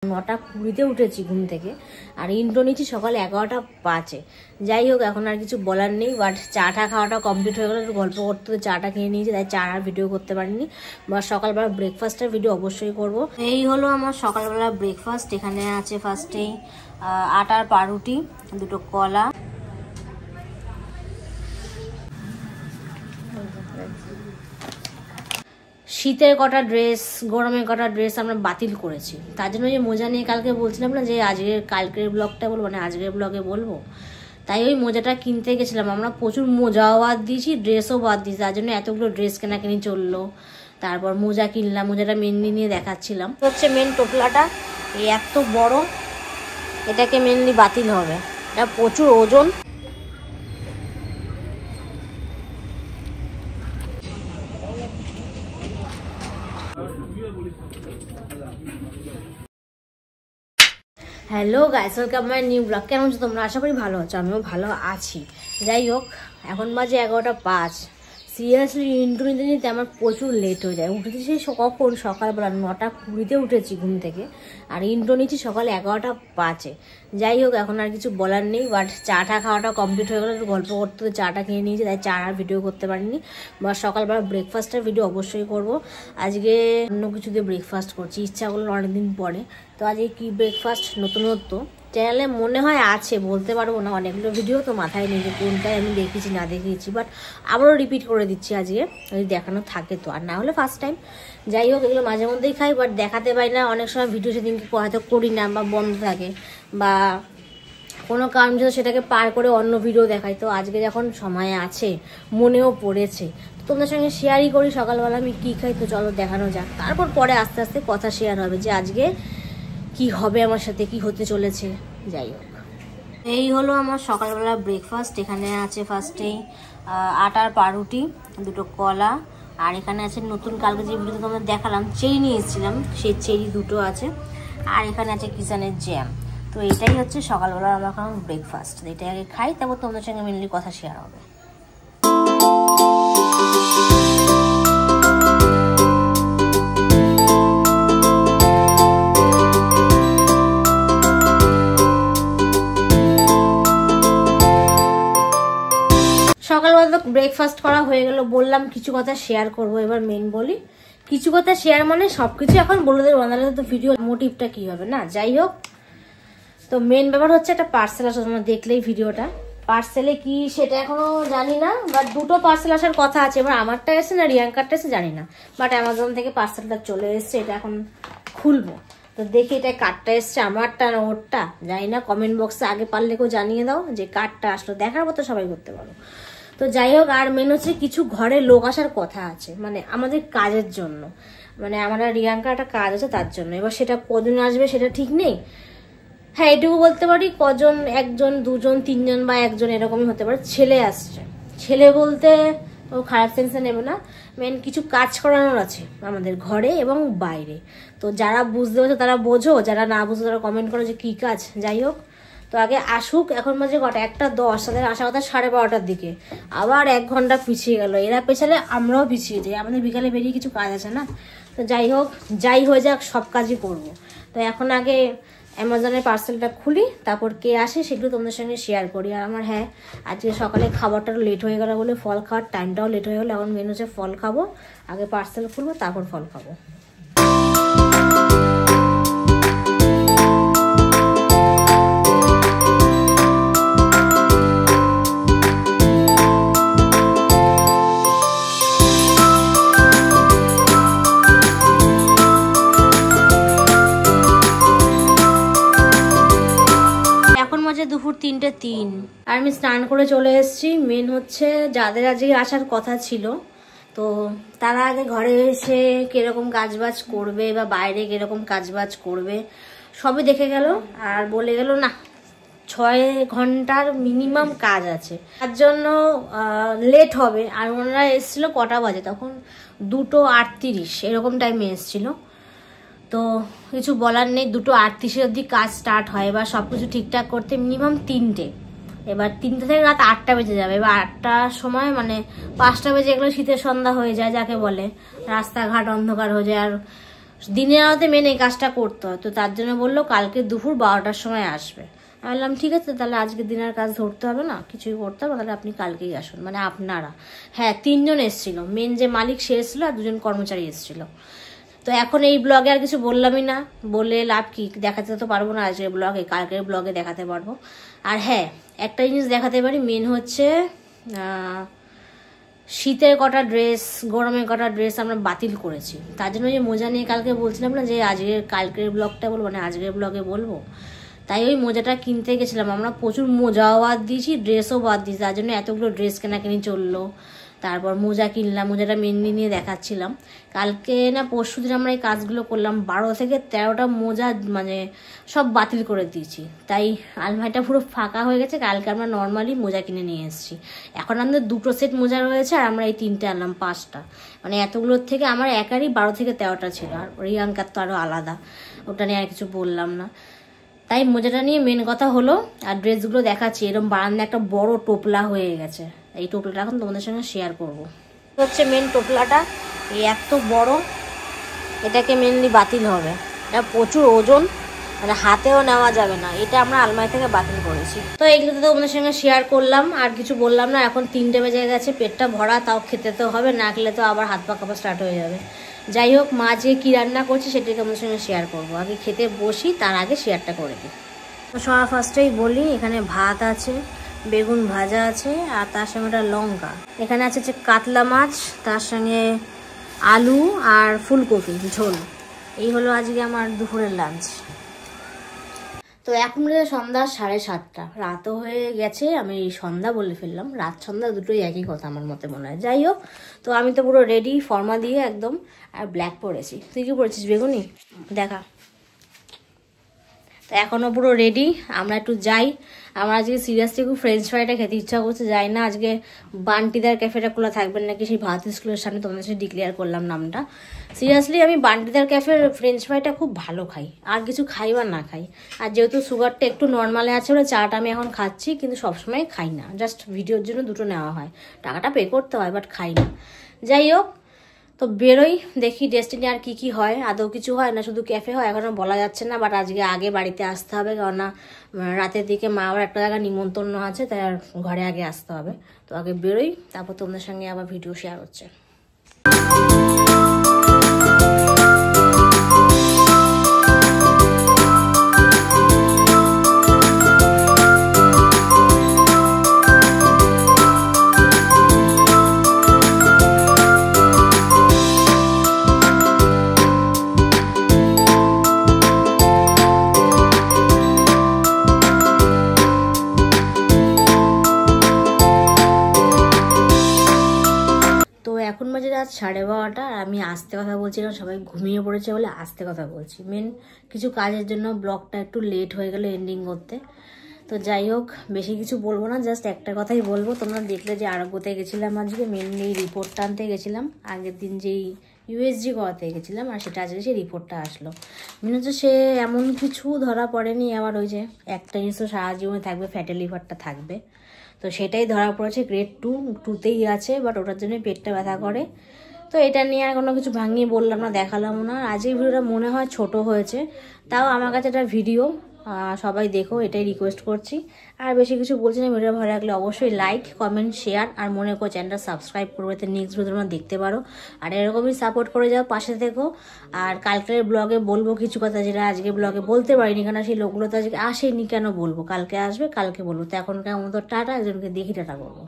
9:20-তে উঠেছি ঘুম থেকে, আর ইন্ট্রো নিচ্ছি সকাল 11:05-এ। যাই হোক, এখন আর কিছু বলার নেই, বাট চাটা খাওয়াটা কমপ্লিট হয়ে গেল। একটু গল্প করতে চাটা খেয়ে নিয়েছি, তাই চা আর ভিডিও করতে পারিনি। বা সকালবেলা ব্রেকফাস্টের ভিডিও অবশ্যই করব। এই হলো আমার সকালবেলা ব্রেকফাস্ট। এখানে আছে ফার্স্টেই আটার পাউরুটি, দুটো কলা, শীতের কটা ড্রেস, গরমের কটা ড্রেস আমরা বাতিল করেছি। তার জন্য যে মোজা নিয়ে কালকে বলছিলাম না যে কালকের ব্লগটা বলবো, মানে আজকের ব্লগে বলবো, তাই ওই মোজাটা কিনতে গেছিলাম। আমরা প্রচুর মোজাও বাদ দিয়েছি, ড্রেসও বাদ দিয়েছি, তার জন্য এতগুলো ড্রেস কেনাকিনি চললো। তারপর মোজা কিনলাম, মোজাটা মেনলি নিয়ে দেখাচ্ছিলাম। হচ্ছে মেন টোপলাটা, এই এত বড়, এটাকে মেনলি বাতিল হবে, এটা প্রচুর ওজন। Hello guys, welcome my new blog. কেমন আছো তোমরা? আশা করি ভালো আছো, আমিও ভালো আছি। যাই হোক, এখন বাজে 11:05। সিরিয়াসলি ইন্ট্রো নিতে নিতে আমার প্রচুর লেট হয়ে যায়। উঠেছি সেই কখন, সকালবেলা 9:20-তে উঠেছি ঘুম থেকে, আর ইন্ট্রো নিচ্ছি সকাল 11:05-এ। যাই হোক, এখন আর কিছু বলার নেই, বাট চাটা খাওয়াটা কমপ্লিট হয়ে গেল। একটু গল্প করতে চাটা খেয়ে নিয়েছি, তাই চা আর ভিডিও করতে পারিনি। বা সকালবেলা ব্রেকফাস্টের ভিডিও অবশ্যই করব। আজকে অন্য কিছু দিয়ে ব্রেকফাস্ট করছি, ইচ্ছা করলো অনেকদিন পরে। তো আজকে কি ব্রেকফাস্ট, নতুনত্ব চ্যানেলে মনে হয় আছে, বলতে পারবো না, অনেকগুলো ভিডিও তো মাথায় নেই যে কোনটাই আমি দেখেছি না দেখিয়েছি, বাট আবারও রিপিট করে দিচ্ছি আজকে, যদি দেখানো থাকে তো, আর না হলে ফার্স্ট টাইম। যাই হোক, এগুলো মাঝে মধ্যেই খাই, বাট দেখাতে পারি না। অনেক সময় ভিডিও সেদিনকে হয়তো করি না, বা বন্ধ থাকে, বা কোনো কারণ যদি সেটাকে পার করে অন্য ভিডিও দেখাই। তো আজকে যখন সময় আছে, মনেও পড়েছে, তো তোমাদের সঙ্গে শেয়ারই করি সকালবেলা আমি কী খাই। তো চলো দেখানো যাক, তারপর পরে আস্তে আস্তে কথা শেয়ার হবে যে আজকে কি হবে আমার সাথে, কি হতে চলেছে। যাই হোক, এই হলো আমার সকালবেলা ব্রেকফাস্ট। এখানে আছে ফার্স্টেই আটার পাউরুটি, দুটো কলা, আর এখানে আছে নতুন কালকে যে ভিডিওতে তোমাদের দেখালাম চেরি নিয়ে এসেছিলাম, সেই চেরি দুটো আছে, আর এখানে আছে কিষানের জ্যাম। তো এটাই হচ্ছে সকালবেলা আমার এখন ব্রেকফাস্ট। এটাই আগে খাই, তারপর তোমাদের সঙ্গে মেনলি কথা শেয়ার হবে। সকালবেলা তো ব্রেকফাস্ট করা হয়ে গেল, বললাম কিছু কথা শেয়ার করব। এবার মেন বলি, কিছু কথা শেয়ার মানে সবকিছু এখন বলে দেবো, বানালে তো ভিডিও মোটিভটা কি হবে না। যাই হোক, তো মেন ব্যাপার হচ্ছে একটা পার্সেল আসা, তোমরা দেখলেই ভিডিওটা। পার্সেলে কি সেটা এখনো জানি না, বাট দুটো পার্সেল আসার কথা আছে। এবার আমারটা এসে না রিয়াঙ্কারটা এসে জানি না, বাট অ্যামাজন থেকে পার্সেলটা চলে এসছে, এটা এখন খুলবো। তো দেখি এটা কার্ডটা এসছে, আমারটা না ওরটা জানি না। কমেন্ট বক্সে আগে পারলে কেউ জানিয়ে দাও যে কার্ডটা আসলো, দেখার মতো সবাই করতে পারো। তো যাই হোক, আর মেন হচ্ছে কিছু ঘরে লোক আসার কথা আছে, মানে আমাদের কাজের জন্য, মানে আমরা রিয়াঙ্কা একটা কাজ আছে তার জন্য। এবার সেটা কজন আসবে সেটা ঠিক নেই। হ্যাঁ, এটুকু বলতে পারি কজন, একজন, দুজন, তিনজন, বা একজন, এরকমই হতে পারে। ছেলে আসছে, ছেলে বলতে ও খারাপ সেন্সে নেবে না, মেন কিছু কাজ করানোর আছে আমাদের ঘরে এবং বাইরে। তো যারা বুঝতে পারছো তারা বোঝো, যারা না বুঝো তারা কমেন্ট করো যে কী কাজ। যাই হোক, তো আগে আসুক। এখন বাজে কটা, 1:10, তাদের আসা কথা 12:30-টার দিকে, আবার 1 ঘন্টা পিছিয়ে গেল। এরা পেছালে আমরাও পিছিয়ে যাই, আমাদের বিকালে বেরিয়ে কিছু কাজ আছে না। তো যাই হোক, যাই হয়ে যাক, সব কাজই করব। তো এখন আগে অ্যামাজনের পার্সেলটা খুলি, তারপর কে আসে সেগুলো তোমাদের সঙ্গে শেয়ার করি। আর আমার হ্যাঁ, আজকে সকালে খাবারটা লেট হয়ে গেল বলে ফল খাওয়ার টাইমটাও লেট হয়ে গেলো। এখন মেন হচ্ছে ফল খাবো, আগে পার্সেল খুলবো তারপর ফল খাবো। দুপুর 3:03, আর আমি স্নান করে চলে এসেছি। মেন হচ্ছে যাদের আজকে আসার কথা ছিল, তো তারা আগে ঘরে এসে কিরকম কাজবাজ করবে বা বাইরে কিরকম কাজবাজ করবে সবই দেখে গেল, আর বলে গেল না 6 ঘন্টার মিনিমাম কাজ আছে, তার জন্য লেট হবে। আর ওনারা এসেছিল কটা বাজে তখন, 2:38 এরকম টাইমে এসেছিল। তো কিছু বলার নেই, 2:38 অবধি কাজ স্টার্ট হয়। এবার সব কিছু ঠিকঠাক করতে মিনিমাম 3টে, এবার 3টে থেকে রাত 8টা বেজে যাবে। এবার 8টার সময় মানে 5টা বেজে এগুলো শীতের সন্ধ্যা হয়ে যায় যাকে বলে, রাস্তাঘাট অন্ধকার হয়ে যায়। আর দিনের আলোতে মেন এই কাজটা করতে হয়, তো তার জন্য বললো কালকে দুপুর 12টার সময় আসবে। আমি বললাম ঠিক আছে, তাহলে আজকে দিনের কাজ ধরতে হবে না, কিছুই করতে হবে, তাহলে আপনি কালকেই আসুন। মানে আপনারা, হ্যাঁ 3 জন এসেছিল, মেন যে মালিক সে এসেছিল আর 2 জন কর্মচারী এসেছিল। তো এখন এই ব্লগে আর কিছু বললামই না, বলে লাভ কি, দেখাতে তো পারবো না আজকের ব্লগে, কালকের ব্লগে দেখাতে পারবো। আর হ্যাঁ একটা জিনিস দেখাতে পারি, মেন হচ্ছে শীতের কটা ড্রেস, গরমের কটা ড্রেস আমরা বাতিল করেছি। তার জন্য যে মোজা নিয়ে কালকে বলছিলাম না যে কালকের ব্লগটা বলবো, মানে আজকের ব্লগে বলবো, তাই ওই মোজাটা কিনতে গেছিলাম। আমরা প্রচুর মোজাও বাদ দিয়েছি, ড্রেসও বাদ দিয়েছি, তার জন্য এতগুলো ড্রেস কেনাকিনি চললো। তারপর মোজা কিনলাম, মোজাটা মেনলি নিয়ে দেখাচ্ছিলাম। কালকে না পরশু দিন আমরা এই কাজগুলো করলাম, 12 থেকে 13টা মোজা মানে সব বাতিল করে দিয়েছি। তাই আলমারিটা পুরো ফাঁকা হয়ে গেছে। কালকে আমরা নর্মালি মোজা কিনে নিয়ে এসেছি। এখন আমাদের 2টো সেট মোজা রয়েছে, আর আমরা এই 3টে আনলাম 5টা। মানে এতগুলোর থেকে আমার একারই 12 থেকে 13টা ছিল, আর রিয়াঙ্কার তো আরও আলাদা, ওটা নিয়ে আর কিছু বললাম না। তাই মোজাটা নিয়ে মেন কথা হলো। আর ড্রেসগুলো দেখাচ্ছি, এরকম বারান্দা একটা বড় টোপলা হয়ে গেছে, এই টোপলাটা এখন তোমাদের সঙ্গে শেয়ার করবো। হচ্ছে মেন টোপলাটা এই এত বড়, এটাকে মেনলি বাতিল হবে, এটা প্রচুর ওজন, মানে হাতেও নেওয়া যাবে না, এটা আমরা আলমারি থেকে বাতিল করেছি। তো এইগুলো তো তোমাদের সঙ্গে শেয়ার করলাম, আর কিছু বললাম না। এখন 3টে বেজে গেছে, পেটটা ভরা, তাও খেতে তো হবে, না খেলে তো আবার হাত পা কাঁপা স্টার্ট হয়ে যাবে। যাই হোক, মা যে কী রান্না করছে সেটাকে তোমাদের সঙ্গে শেয়ার করবো। আগে খেতে বসি, তার আগে শেয়ারটা করে দিই। তো সবার ফার্স্টেই বলি, এখানে ভাত আছে, বেগুন ভাজা আছে, আর তার সঙ্গে একটা লঙ্কা। এখানে আছে যে কাতলা মাছ, তার সঙ্গে আলু আর ফুলকপি ঝোল। এই হলো আজকে আমার দুপুরের লাঞ্চ। তো এখন সন্ধ্যা 7:30, রাতও হয়ে গেছে। আমি সন্ধ্যা বলে ফেললাম, রাত সন্ধ্যা দুটোই একই কথা আমার মতে মনে হয়। যাই হোক, তো আমি তো পুরো রেডি, ফর্মা দিয়ে একদম, আর ব্ল্যাক পরেছি। তুই কি পরেছিস? বেগুনি দেখা। তো এখনও পুরো রেডি, আমরা একটু যাই। আমার আজকে সিরিয়াসলি খুব ফ্রেঞ্চ ফ্রাইটা খেতে ইচ্ছা করছে, যাই না আজকে বান্টিদার ক্যাফেটা খোলা থাকবেন নাকি, সেই ভারত স্কুলের সামনে তোমাদের সাথে ডিক্লেয়ার করলাম নামটা। সিরিয়াসলি আমি বান্টিদার ক্যাফের ফ্রেঞ্চ ফ্রাইটা খুব ভালো খাই, আর কিছু খাই বা না খাই। আর যেহেতু সুগারটা একটু নর্মালে আছে বলে চাটা আমি এখন খাচ্ছি, কিন্তু সবসময় খাই না, জাস্ট ভিডিওর জন্য 2টো নেওয়া হয়, টাকাটা পে করতে হয়, বাট খাই না। যাই হোক, তো বেরোই, দেখি ডেস্টিনি আর কি হয়, আদৌ কিছু হয় না শুধু ক্যাফে হয় এখনও বলা যাচ্ছে না। বাট আজকে আগে বাড়িতে আসতে হবে, কেননা রাতের দিকে মা আবার একটা জায়গায় নিমন্ত্রণ আছে, তাই আর ঘরে আগে আসতে হবে। তো আগে বেরোই, তারপর তোমাদের সঙ্গে আবার ভিডিও শেয়ার হচ্ছে। এখন বাজে রাত 12:30, আর আমি আস্তে কথা বলছিলাম, সবাই ঘুমিয়ে পড়েছে বলে আস্তে কথা বলছি। মেন কিছু কাজের জন্য ব্লগটা একটু লেট হয়ে গেল এন্ডিং করতে। তো যাই হোক, বেশি কিছু বলবো না, জাস্ট একটা কথাই বলবো। তোমরা দেখলে যে আরোগ্যতে গেছিলাম আজকে, মেনলি রিপোর্টটা আনতে গেছিলাম। আগের দিন যেই ইউএসজি করাতে গেছিলাম, আর সেটা আজকে সেই রিপোর্টটা আসলো। মনে হচ্ছে সে এমন কিছু ধরা পড়েনি, আবার ওই যে একটা জিনিস তো সারা জীবনে থাকবে, ফ্যাটি লিভারটা থাকবে, তো সেটাই ধরা পড়েছে। গ্রেড 2তেই আছে, বাট ওটার জন্য পেটটা ব্যথা করে। তো এটা নিয়ে আর কোনো কিছু ভাঙিয়ে বললাম না, দেখালাম না। আজকের ভিডিওটা মনে হয় ছোট হয়েছে, তাও আমার কাছে এটা ভিডিও, সবাই দেখো, এটাই রিকোয়েস্ট করছি। আর বেশি কিছু বলছি না। ভিডিও ভালো লাগলে অবশ্যই লাইক, কমেন্ট, শেয়ার, আর মনে করো চ্যানেলটা সাবস্ক্রাইব করবে, তো নেক্সট ভিডিও তোমরা দেখতে পারো। আর এরকমই সাপোর্ট করে যাও, পাশে থেকো। আর কালকের ব্লগে বলবো কিছু কথা যেটা আজকে ব্লগে বলতে পারিনি, কেন সেই লোকগুলো তো আজকে আসেনি, কেন বলবো, কালকে আসবে, কালকে বলবো। তো এখনকার মতো টাটা, একজনকে দেখি টাটা করবো।